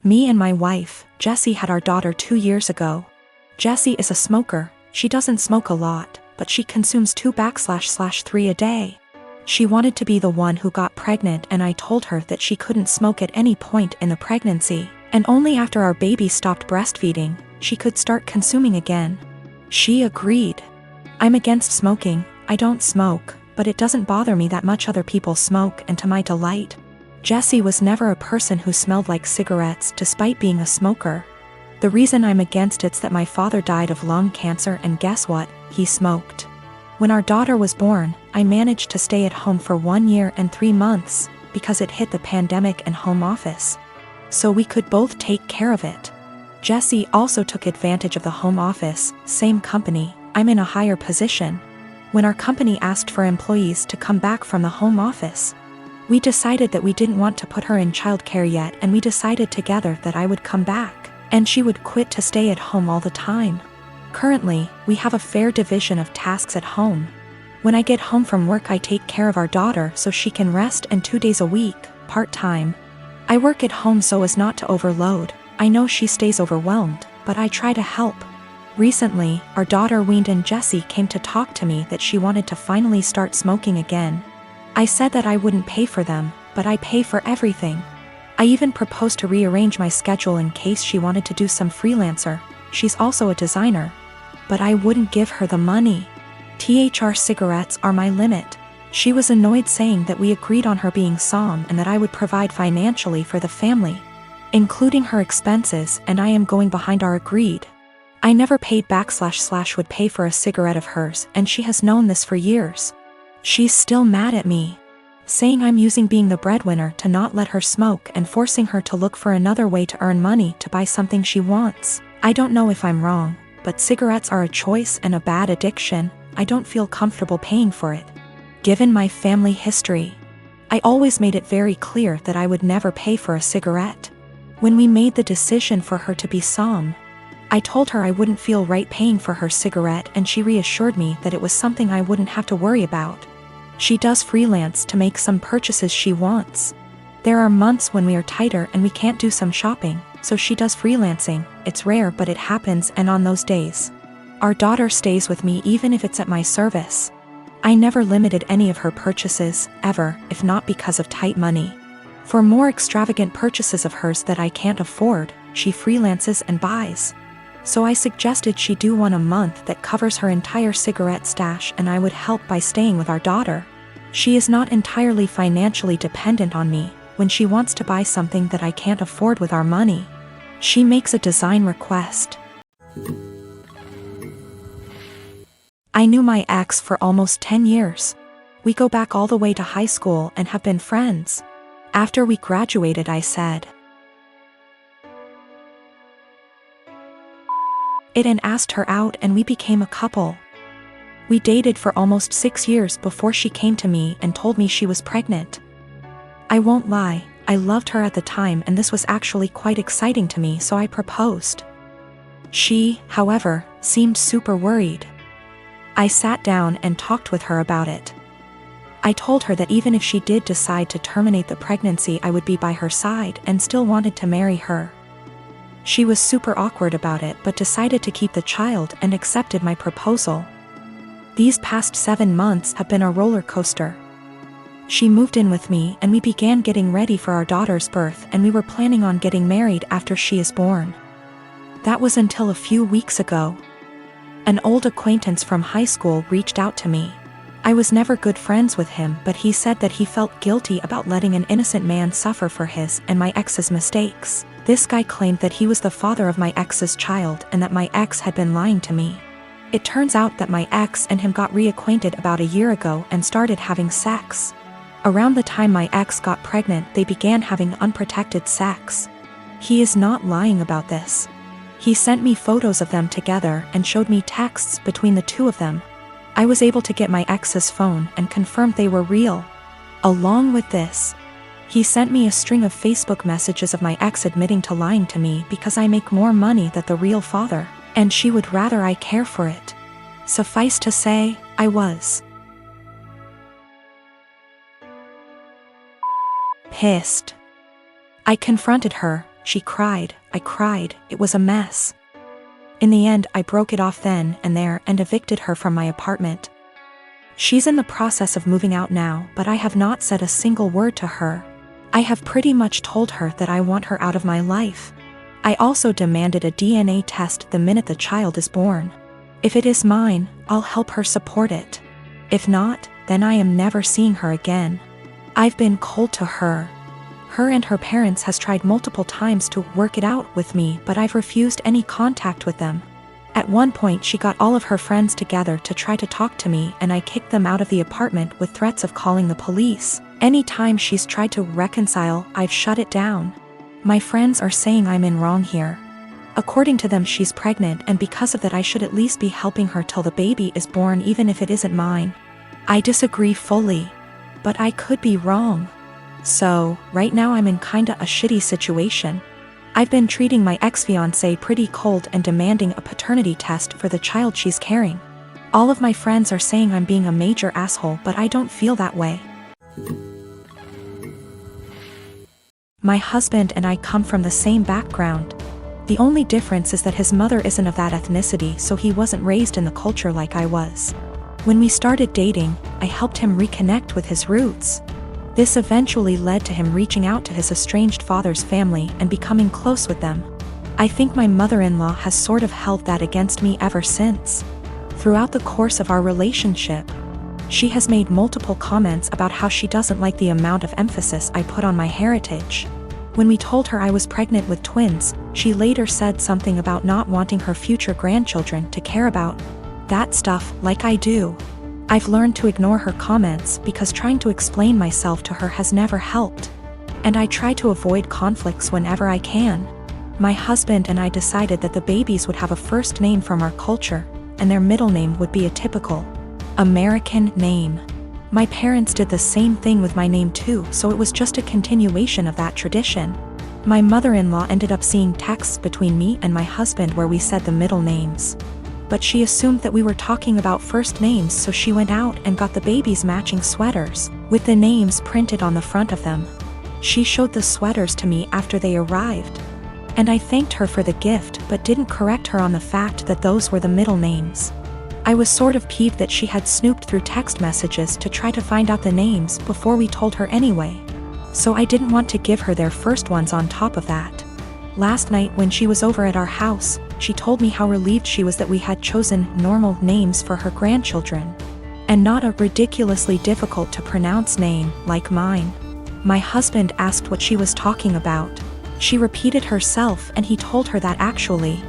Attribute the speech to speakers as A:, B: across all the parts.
A: Me and my wife, Jessie, had our daughter 2 years ago. Jessie is a smoker. She doesn't smoke a lot, but she consumes 2/3 a day. She wanted to be the one who got pregnant, and I told her that she couldn't smoke at any point in the pregnancy, and only after our baby stopped breastfeeding, she could start consuming again. She agreed. I'm against smoking. I don't smoke, but it doesn't bother me that much other people smoke, and to my delight. Jessie was never a person who smelled like cigarettes despite being a smoker. The reason I'm against it's that my father died of lung cancer, and guess what? He smoked. When our daughter was born, I managed to stay at home for 1 year and 3 months, because it hit the pandemic and home office. So we could both take care of it. Jessie also took advantage of the home office, same company, I'm in a higher position. When our company asked for employees to come back from the home office, we decided that we didn't want to put her in childcare yet, and we decided together that I would come back, and she would quit to stay at home all the time. Currently, we have a fair division of tasks at home. When I get home from work, I take care of our daughter so she can rest, and 2 days a week, part-time, I work at home so as not to overload. I know she stays overwhelmed, but I try to help. Recently, our daughter weaned, and Jessie came to talk to me that she wanted to finally start smoking again. I said that I wouldn't pay for them, but I pay for everything. I even proposed to rearrange my schedule in case she wanted to do some freelancer. She's also a designer. But I wouldn't give her the money. THR cigarettes are my limit. She was annoyed, saying that we agreed on her being SOM and that I would provide financially for the family, including her expenses, and I am going behind our agreed. I never paid back / would pay for a cigarette of hers, and she has known this for years. She's still mad at me, saying I'm using being the breadwinner to not let her smoke and forcing her to look for another way to earn money to buy something she wants. I don't know if I'm wrong, but cigarettes are a choice and a bad addiction. I don't feel comfortable paying for it. Given my family history, I always made it very clear that I would never pay for a cigarette. When we made the decision for her to be SOM, I told her I wouldn't feel right paying for her cigarette, and she reassured me that it was something I wouldn't have to worry about. She does freelance to make some purchases she wants. There are months when we are tighter and we can't do some shopping, so she does freelancing. It's rare, but it happens, and on those days, our daughter stays with me even if it's at my service. I never limited any of her purchases, ever, if not because of tight money. For more extravagant purchases of hers that I can't afford, she freelances and buys. So I suggested she do one a month that covers her entire cigarette stash, and I would help by staying with our daughter. She is not entirely financially dependent on me. When she wants to buy something that I can't afford with our money, she makes a design request. I knew my ex for almost 10 years. We go back all the way to high school and have been friends. After we graduated, I said it and asked her out, and we became a couple. We dated for almost 6 years before she came to me and told me she was pregnant. I won't lie, I loved her at the time, and this was actually quite exciting to me, so I proposed. She, however, seemed super worried. I sat down and talked with her about it. I told her that even if she did decide to terminate the pregnancy, I would be by her side and still wanted to marry her. She was super awkward about it, but decided to keep the child and accepted my proposal. These past 7 months have been a roller coaster. She moved in with me, and we began getting ready for our daughter's birth, and we were planning on getting married after she is born. That was until a few weeks ago. An old acquaintance from high school reached out to me. I was never good friends with him, but he said that he felt guilty about letting an innocent man suffer for his and my ex's mistakes. This guy claimed that he was the father of my ex's child and that my ex had been lying to me. It turns out that my ex and him got reacquainted about a year ago and started having sex. Around the time my ex got pregnant, they began having unprotected sex. He is not lying about this. He sent me photos of them together and showed me texts between the two of them. I was able to get my ex's phone and confirmed they were real. Along with this, he sent me a string of Facebook messages of my ex admitting to lying to me because I make more money than the real father, and she would rather I care for it. Suffice to say, I was pissed. I confronted her, She cried, I cried, it was a mess. In the end, I broke it off then and there and evicted her from my apartment. She's in the process of moving out now, but I have not said a single word to her. I have pretty much told her that I want her out of my life. I also demanded a DNA test the minute the child is born. If it is mine, I'll help her support it. If not, then I am never seeing her again. I've been cold to her. Her and her parents has tried multiple times to work it out with me, but I've refused any contact with them. At one point she got all of her friends together to try to talk to me, and I kicked them out of the apartment with threats of calling the police. Anytime she's tried to reconcile, I've shut it down. My friends are saying I'm in wrong here. According to them, she's pregnant, and because of that I should at least be helping her till the baby is born, even if it isn't mine. I disagree fully. But I could be wrong. So, right now I'm in kinda a shitty situation. I've been treating my ex-fiancé pretty cold and demanding a paternity test for the child she's carrying. All of my friends are saying I'm being a major asshole, but I don't feel that way. My husband and I come from the same background. The only difference is that his mother isn't of that ethnicity, so he wasn't raised in the culture like I was. When we started dating, I helped him reconnect with his roots. This eventually led to him reaching out to his estranged father's family and becoming close with them. I think my mother-in-law has sort of held that against me ever since. Throughout the course of our relationship, she has made multiple comments about how she doesn't like the amount of emphasis I put on my heritage. When we told her I was pregnant with twins, she later said something about not wanting her future grandchildren to care about that stuff like I do. I've learned to ignore her comments because trying to explain myself to her has never helped. And I try to avoid conflicts whenever I can. My husband and I decided that the babies would have a first name from our culture, and their middle name would be a typical American name. My parents did the same thing with my name too, so it was just a continuation of that tradition. My mother-in-law ended up seeing texts between me and my husband where we said the middle names. But she assumed that we were talking about first names, so she went out and got the babies matching sweaters, with the names printed on the front of them. She showed the sweaters to me after they arrived. And I thanked her for the gift but didn't correct her on the fact that those were the middle names. I was sort of peeved that she had snooped through text messages to try to find out the names before we told her anyway. So I didn't want to give her their first ones on top of that. Last night when she was over at our house, she told me how relieved she was that we had chosen normal names for her grandchildren, and not a ridiculously difficult to pronounce name like mine. My husband asked what she was talking about. She repeated herself, and he told her that actually,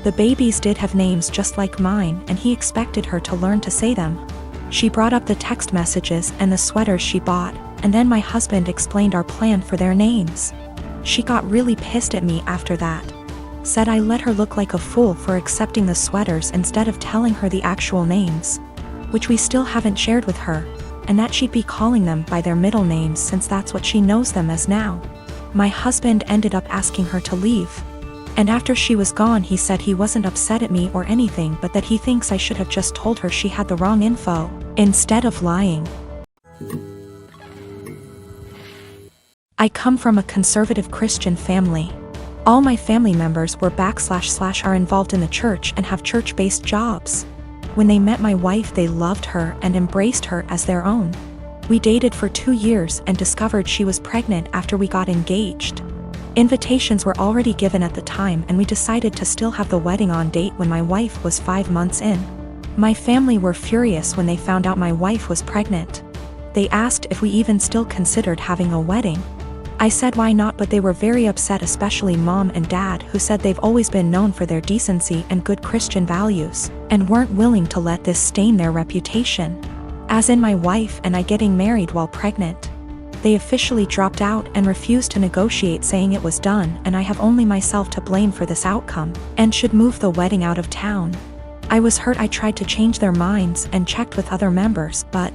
A: the babies did have names just like mine, and he expected her to learn to say them. She brought up the text messages and the sweaters she bought, and then my husband explained our plan for their names. She got really pissed at me after that. Said I let her look like a fool for accepting the sweaters instead of telling her the actual names, which we still haven't shared with her, and that she'd be calling them by their middle names since that's what she knows them as now. My husband ended up asking her to leave. And after she was gone, he said he wasn't upset at me or anything, but that he thinks I should have just told her she had the wrong info, instead of lying. I come from a conservative Christian family. All my family members were / are involved in the church and have church-based jobs. When they met my wife, they loved her and embraced her as their own. We dated for 2 years and discovered she was pregnant after we got engaged. Invitations were already given at the time, and we decided to still have the wedding on date when my wife was 5 months in. My family were furious when they found out my wife was pregnant. They asked if we even still considered having a wedding. I said why not, but they were very upset, especially mom and dad, who said they've always been known for their decency and good Christian values, and weren't willing to let this stain their reputation. As in my wife and I getting married while pregnant. They officially dropped out and refused to negotiate, saying it was done and I have only myself to blame for this outcome, and should move the wedding out of town. I was hurt. I tried to change their minds and checked with other members, but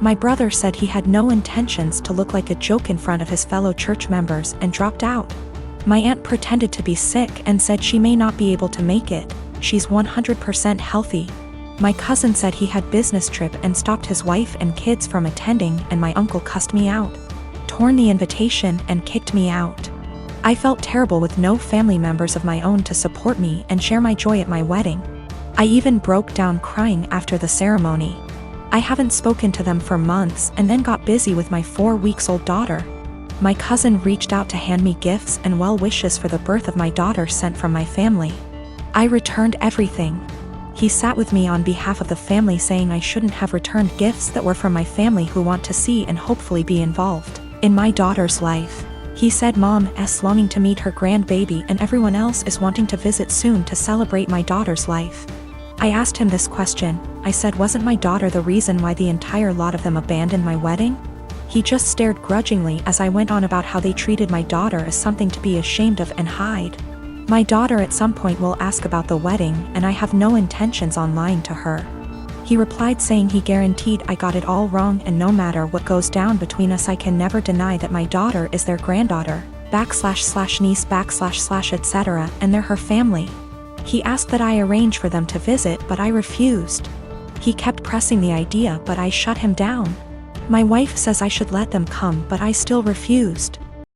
A: my brother said he had no intentions to look like a joke in front of his fellow church members and dropped out. My aunt pretended to be sick and said she may not be able to make it. She's 100% healthy. My cousin said he had business trip and stopped his wife and kids from attending, and my uncle cussed me out, torn the invitation and kicked me out. I felt terrible with no family members of my own to support me and share my joy at my wedding. I even broke down crying after the ceremony. I haven't spoken to them for months and then got busy with my 4-week-old daughter. My cousin reached out to hand me gifts and well wishes for the birth of my daughter sent from my family. I returned everything. He sat with me on behalf of the family saying I shouldn't have returned gifts that were from my family who want to see and hopefully be involved in my daughter's life. He said Mom's longing to meet her grandbaby and everyone else is wanting to visit soon to celebrate my daughter's life. I asked him this question. I said, wasn't my daughter the reason why the entire lot of them abandoned my wedding? He just stared grudgingly as I went on about how they treated my daughter as something to be ashamed of and hide. My daughter at some point will ask about the wedding and I have no intentions on lying to her. He replied saying he guaranteed I got it all wrong and no matter what goes down between us I can never deny that my daughter is their granddaughter, //niece / etc. and they're her family. He asked that I arrange for them to visit but I refused. He kept pressing the idea but I shut him down. My wife says I should let them come but I still refused.